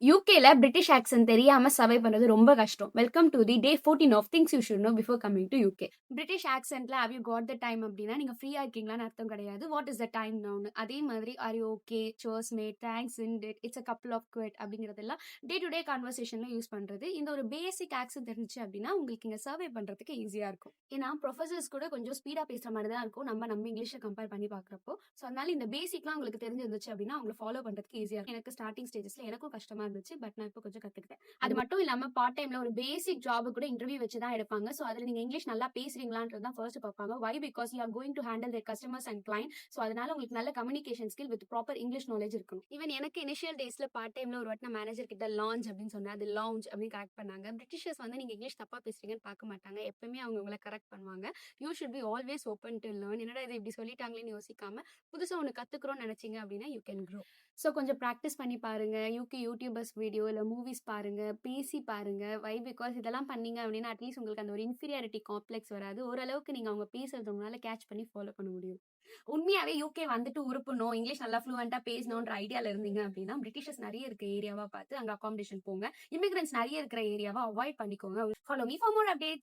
யூகேல British accent தெரியாம சர்வை பண்றது ரொம்ப கஷ்டம். Welcome to the day 14 of things you should know before coming to UK. British ஆக்சென்ட்ல have you got the time அப்படின்னா நீங்க ஃப்ரீயா இருக்கீங்களான்னு அர்த்தம் கிடையாது. வாட் இஸ் த டைம் நவுன்னு. அதே மாதிரி are you okay, cheers mate, thanks innit, it's a couple of quid அப்படிங்கிறதெல்லாம் டே டு டே கான்வர்சேஷன்ல யூஸ் பண்றது. இந்த ஒரு பேசிக் ஆக்சென்ட் தெரிஞ்சுச்சு அப்படின்னா உங்களுக்கு இங்க சர்வே பண்றதுக்கு ஈஸியா இருக்கும். ஏன்னா ப்ரொஃபசர்ஸ் கூட கொஞ்சம் ஸ்பீடா பேசுற மாதிரி தான் இருக்கும் நம்ம இங்கிலீஷை கம்பேர் பண்ணி பாக்குறப்போ. ஸோ அதனால இந்த பேசிக்லாம் உங்களுக்கு தெரிஞ்சிருந்துச்சு அப்படின்னா அவங்களை ஃபாலோ பண்றதுக்கு ஈஸியா இருக்கும். எனக்கு ஸ்டார்டிங் ஸ்டேஜஸ்ல எனக்கும் கஷ்டமா இருந்துச்சு. பட் நான் இப்போ கொஞ்சம் கத்துக்கிட்டேன். அது மட்டும் இல்லாம பார்ட் டைம்ல ஒரு பேசிக் ஜாப் கூட இன்டர்வியூ வச்சு தான் எடுப்பாங்க. சோ அதுல நீங்க இங்கிலீஷ் நல்லா பேசுறீங்களான்றது தான் ஃபர்ஸ்ட் பார்ப்பாங்க. Why because you are going to handle their customers and client. So அதனால உங்களுக்கு நல்ல communication skill with proper English knowledge இருக்கணும். ஈவன் எனக்கு இனிஷியல் டேஸ்ல பார்ட் டைம்ல ஒரு வாட்டி நான் மேனேஜர் கிட்ட லான்ச் அப்படின்னு சொன்னேன். அது லான்ச் அப்படின்னு கரெக்ட் பண்ணாங்க. பிரிட்டிஷர்ஸ் வந்து நீங்க இங்கிலீஷ் தப்பா பேசுறீங்கன்னு பார்க்க மாட்டாங்க. எப்பவுமே அவங்க உங்களை கரெக்ட் பண்ணுவாங்க. You should be always open to learn. என்னடா இது இப்படி சொல்லிட்டாங்களேன்னு யோசிக்காம புதுசா ஒன்று கத்துக்கிறோம்னு நினைச்சீங்க அப்படின்னா யூ கேன் க்ரோ. ஸோ கொஞ்சம் ப்ராக்டிஸ் பண்ணி பாருங்க. யூகே யூடியூபர்ஸ் வீடியோ இல்லை மூவிஸ் பாருங்க, பேசி பாருங்க. வை பிகாஸ் இதெல்லாம் பண்ணீங்க அப்படின்னா அட்லீஸ்ட் உங்களுக்கு அந்த ஒரு இன்ஃபீரியாரிட்டி காம்ப்ளெக்ஸ் வராது. ஓரளவுக்கு நீங்க அவங்க பேசுறது உங்களால கேட்ச் பண்ணி ஃபாலோ பண்ண முடியும். உண்மையாவே யூகே வந்துட்டு உருப்பணும், இங்கிலீஷ் நல்லா ஃப்ளூவெண்டா பேசணுன்ற ஐடியால இருந்தீங்க அப்படின்னா பிரிட்டிஷர்ஸ் நிறைய இருக்க ஏரியாவா பார்த்து அங்க அகாமடேஷன் போங்க. இமிகிரன்ஸ் நிறைய இருக்கிற ஏரியாவா அவாய்ட் பண்ணிக்கோங்க. Follow me for more update.